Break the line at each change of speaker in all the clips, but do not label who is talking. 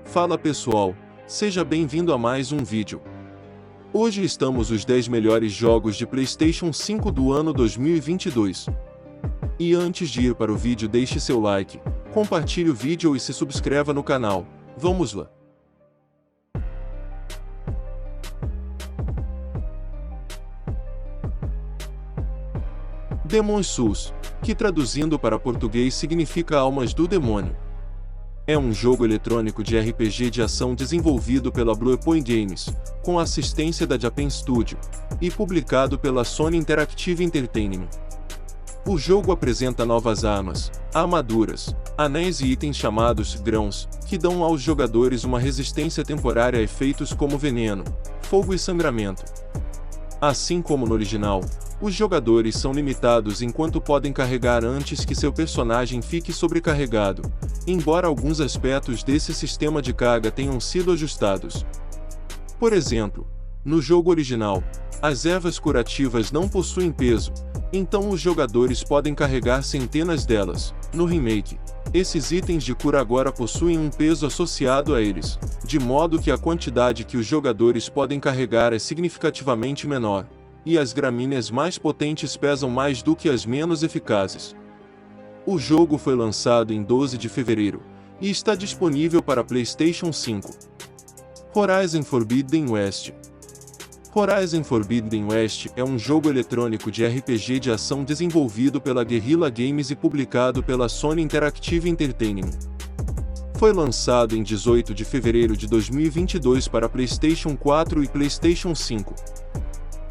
Fala pessoal, seja bem-vindo a mais um vídeo. Hoje estamos os 10 melhores jogos de PlayStation 5 do ano 2022. E antes de ir para o vídeo, deixe seu like, compartilhe o vídeo e se subscreva no canal. Vamos lá! Demon's Souls, que traduzindo para português significa Almas do Demônio. É um jogo eletrônico de RPG de ação desenvolvido pela Bluepoint Games, com a assistência da Japan Studio, e publicado pela Sony Interactive Entertainment. O jogo apresenta novas armas, armaduras, anéis e itens chamados grãos, que dão aos jogadores uma resistência temporária a efeitos como veneno, fogo e sangramento. Assim como no original, os jogadores são limitados enquanto podem carregar antes que seu personagem fique sobrecarregado, embora alguns aspectos desse sistema de carga tenham sido ajustados. Por exemplo, no jogo original, as ervas curativas não possuem peso, então os jogadores podem carregar centenas delas. No remake, esses itens de cura agora possuem um peso associado a eles, de modo que a quantidade que os jogadores podem carregar é significativamente menor, e as gramíneas mais potentes pesam mais do que as menos eficazes. O jogo foi lançado em 12 de fevereiro, e está disponível para PlayStation 5. Horizon Forbidden West. Horizon Forbidden West é um jogo eletrônico de RPG de ação desenvolvido pela Guerrilla Games e publicado pela Sony Interactive Entertainment. Foi lançado em 18 de fevereiro de 2022 para PlayStation 4 e PlayStation 5.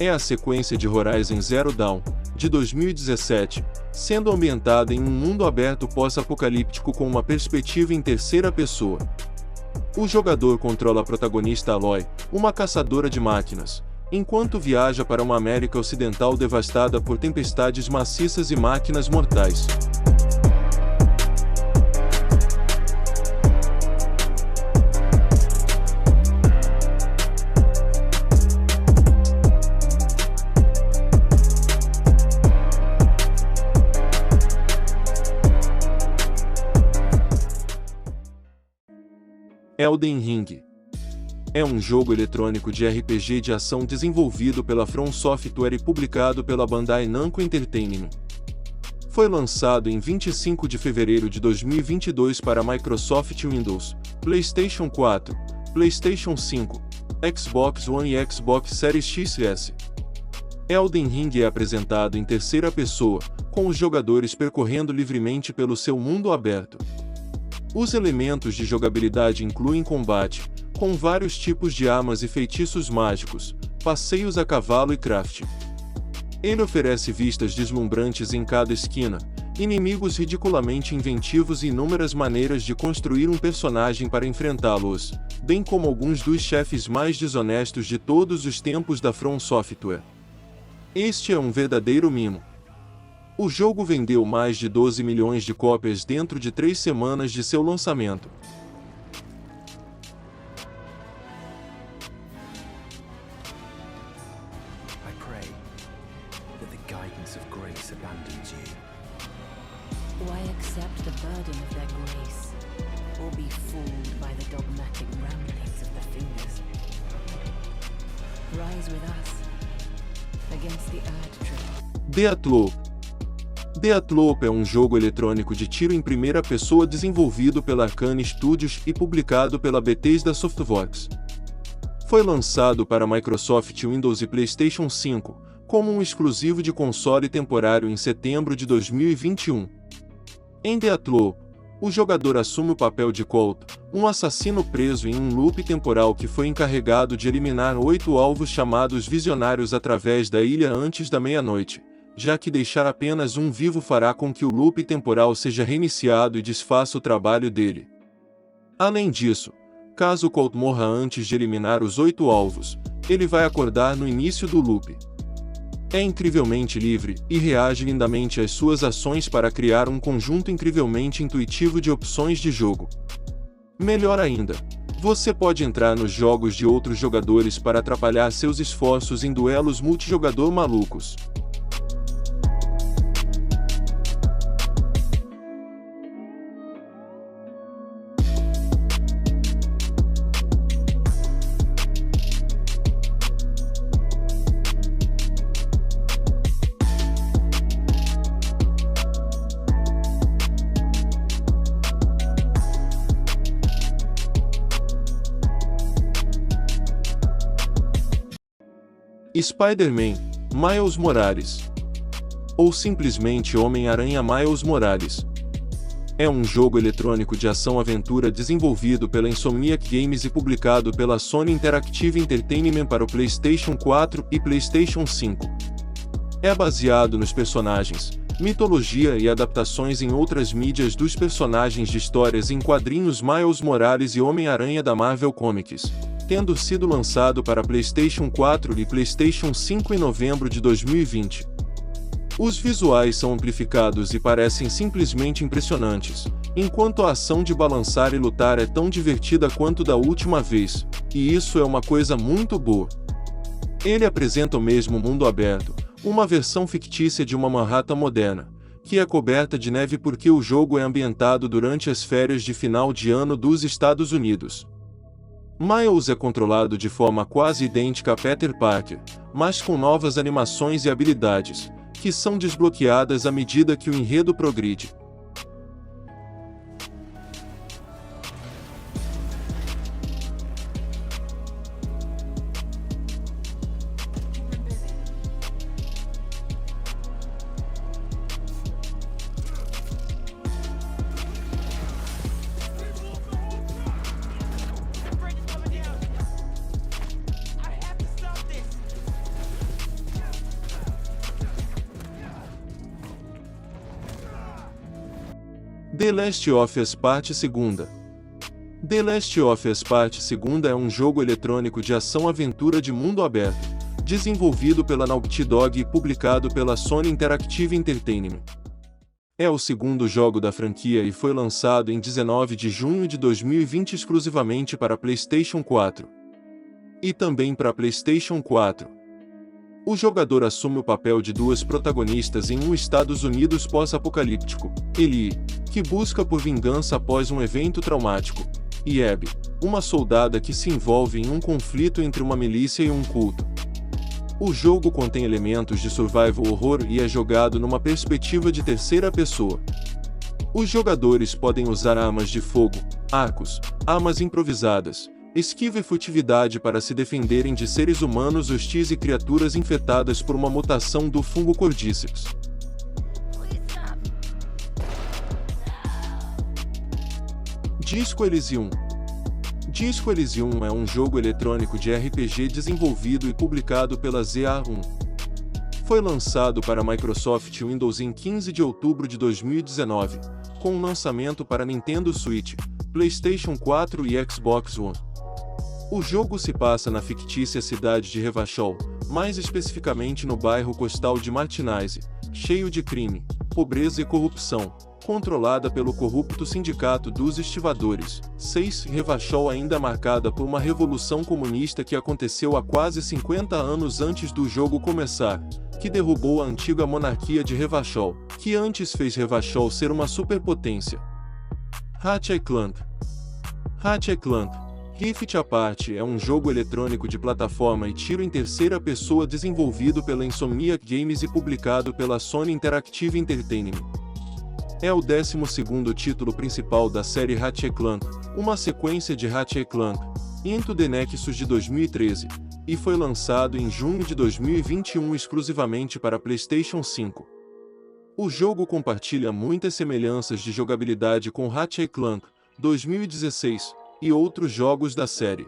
É a sequência de Horizon Zero Dawn, de 2017, sendo ambientada em um mundo aberto pós-apocalíptico com uma perspectiva em terceira pessoa. O jogador controla a protagonista Aloy, uma caçadora de máquinas, enquanto viaja para uma América Ocidental devastada por tempestades maciças e máquinas mortais. Elden Ring. É um jogo eletrônico de RPG de ação desenvolvido pela From Software e publicado pela Bandai Namco Entertainment. Foi lançado em 25 de fevereiro de 2022 para Microsoft Windows, PlayStation 4, PlayStation 5, Xbox One e Xbox Series XS. Elden Ring é apresentado em terceira pessoa, com os jogadores percorrendo livremente pelo seu mundo aberto. Os elementos de jogabilidade incluem combate, com vários tipos de armas e feitiços mágicos, passeios a cavalo e crafting. Ele oferece vistas deslumbrantes em cada esquina, inimigos ridiculamente inventivos e inúmeras maneiras de construir um personagem para enfrentá-los, bem como alguns dos chefes mais desonestos de todos os tempos da From Software. Este é um verdadeiro mimo. O jogo vendeu mais de 12 milhões de cópias dentro de 3 semanas de seu lançamento.
I pray that the guidance of grace abandons you.
Why accept the burden of their grace, or be fooled by the dogmatic ramblings of the fingers? Rise with us against the Erdtree.
Deathloop. Deathloop é um jogo eletrônico de tiro em primeira pessoa desenvolvido pela Arkane Studios e publicado pela Bethesda Softworks. Foi lançado para Microsoft Windows e PlayStation 5, como um exclusivo de console temporário em setembro de 2021. Em Deathloop, o jogador assume o papel de Colt, um assassino preso em um loop temporal que foi encarregado de eliminar 8 alvos chamados Visionários através da ilha antes da meia-noite, já que deixar apenas um vivo fará com que o loop temporal seja reiniciado e desfaça o trabalho dele. Além disso, caso Colt morra antes de eliminar os 8 alvos, ele vai acordar no início do loop. É incrivelmente livre e reage lindamente às suas ações para criar um conjunto incrivelmente intuitivo de opções de jogo. Melhor ainda, você pode entrar nos jogos de outros jogadores para atrapalhar seus esforços em duelos multijogador malucos. Spider-Man, Miles Morales. Ou simplesmente Homem-Aranha Miles Morales. É um jogo eletrônico de ação-aventura desenvolvido pela Insomniac Games e publicado pela Sony Interactive Entertainment para o PlayStation 4 e PlayStation 5. É baseado nos personagens, mitologia e adaptações em outras mídias dos personagens de histórias em quadrinhos Miles Morales e Homem-Aranha da Marvel Comics, tendo sido lançado para PlayStation 4 e PlayStation 5 em novembro de 2020. Os visuais são amplificados e parecem simplesmente impressionantes, enquanto a ação de balançar e lutar é tão divertida quanto da última vez, e isso é uma coisa muito boa. Ele apresenta o mesmo mundo aberto, uma versão fictícia de uma Manhattan moderna, que é coberta de neve porque o jogo é ambientado durante as férias de final de ano dos Estados Unidos. Miles é controlado de forma quase idêntica a Peter Parker, mas com novas animações e habilidades, que são desbloqueadas à medida que o enredo progride. The Last of Us Parte 2. The Last of Us Parte 2 é um jogo eletrônico de ação-aventura de mundo aberto, desenvolvido pela Naughty Dog e publicado pela Sony Interactive Entertainment. É o segundo jogo da franquia e foi lançado em 19 de junho de 2020 exclusivamente para PlayStation 4. E também para PlayStation 4. O jogador assume o papel de duas protagonistas em um Estados Unidos pós-apocalíptico, Ellie, que busca por vingança após um evento traumático, e Abby, uma soldada que se envolve em um conflito entre uma milícia e um culto. O jogo contém elementos de survival horror e é jogado numa perspectiva de terceira pessoa. Os jogadores podem usar armas de fogo, arcos, armas improvisadas, esquiva e furtividade para se defenderem de seres humanos hostis e criaturas infectadas por uma mutação do fungo Cordyceps. Disco Elysium. Disco Elysium é um jogo eletrônico de RPG desenvolvido e publicado pela ZA1. Foi lançado para Microsoft Windows em 15 de outubro de 2019, com um lançamento para Nintendo Switch, PlayStation 4 e Xbox One. O jogo se passa na fictícia cidade de Revachol, mais especificamente no bairro costal de Martinez, cheio de crime, pobreza e corrupção, controlada pelo corrupto Sindicato dos Estivadores. 6. Revachol ainda marcada por uma revolução comunista que aconteceu há quase 50 anos antes do jogo começar, que derrubou a antiga monarquia de Revachol, que antes fez Revachol ser uma superpotência. Ratchet & Clank. Ratchet & Clank Rift Apart é um jogo eletrônico de plataforma e tiro em terceira pessoa desenvolvido pela Insomniac Games e publicado pela Sony Interactive Entertainment. É o 12º título principal da série Ratchet & Clank, uma sequência de Ratchet & Clank, Into the Nexus de 2013, e foi lançado em junho de 2021 exclusivamente para PlayStation 5. O jogo compartilha muitas semelhanças de jogabilidade com Ratchet & Clank, 2016, e outros jogos da série.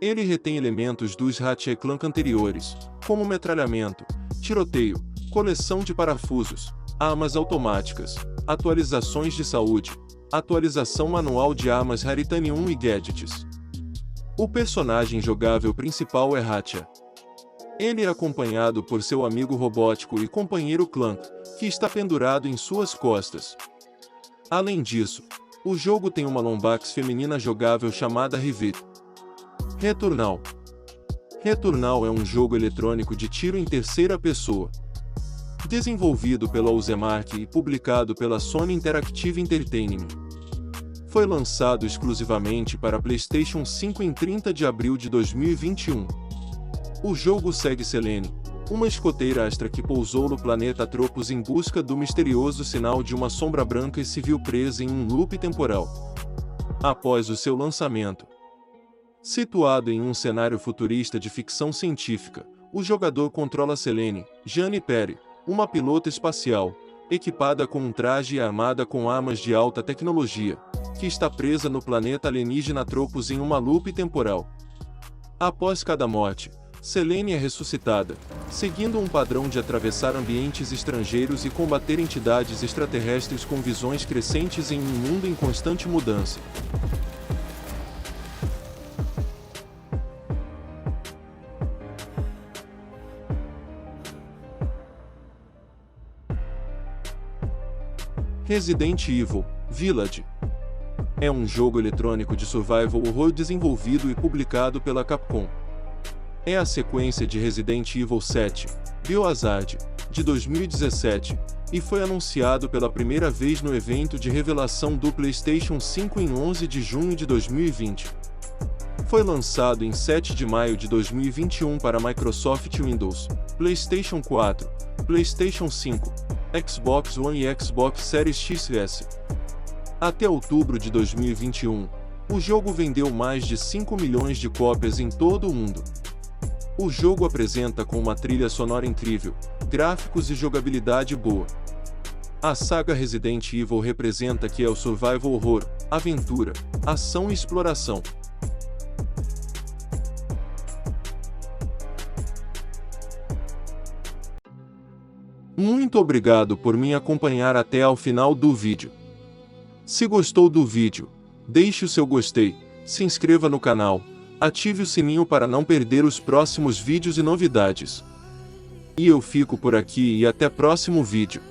Ele retém elementos dos Ratchet & Clank anteriores, como metralhamento, tiroteio, coleção de parafusos, armas automáticas, atualizações de saúde, atualização manual de armas Raritanium 1 e gadgets. O personagem jogável principal é Ratchet. Ele é acompanhado por seu amigo robótico e companheiro Clank, que está pendurado em suas costas. Além disso, o jogo tem uma Lombax feminina jogável chamada Rivet. Returnal. Returnal é um jogo eletrônico de tiro em terceira pessoa. Desenvolvido pela Usemark e publicado pela Sony Interactive Entertainment. Foi lançado exclusivamente para PlayStation 5 em 30 de abril de 2021. O jogo segue Selene, uma escoteira Astra que pousou no planeta Tropos em busca do misterioso sinal de uma sombra branca e se viu presa em um loop temporal. Após o seu lançamento, situado em um cenário futurista de ficção científica, O jogador controla Selene, Jane Perry, uma pilota espacial, equipada com um traje e armada com armas de alta tecnologia, que está presa no planeta alienígena Tropos em uma loop temporal. Após cada morte, Selene é ressuscitada, seguindo um padrão de atravessar ambientes estrangeiros e combater entidades extraterrestres com visões crescentes em um mundo em constante mudança. Resident Evil Village é um jogo eletrônico de survival horror desenvolvido e publicado pela Capcom. É a sequência de Resident Evil 7, Biohazard, de 2017, e foi anunciado pela primeira vez no evento de revelação do PlayStation 5 em 11 de junho de 2020. Foi lançado em 7 de maio de 2021 para Microsoft Windows, PlayStation 4, PlayStation 5, Xbox One e Xbox Series XS. Até outubro de 2021, o jogo vendeu mais de 5 milhões de cópias em todo o mundo. O jogo apresenta com uma trilha sonora incrível, gráficos e jogabilidade boa. A saga Resident Evil representa que é o survival horror, aventura, ação e exploração. Muito obrigado por me acompanhar até ao final do vídeo. Se gostou do vídeo, deixe o seu gostei, se inscreva no canal, ative o sininho para não perder os próximos vídeos e novidades. E eu fico por aqui e até próximo vídeo.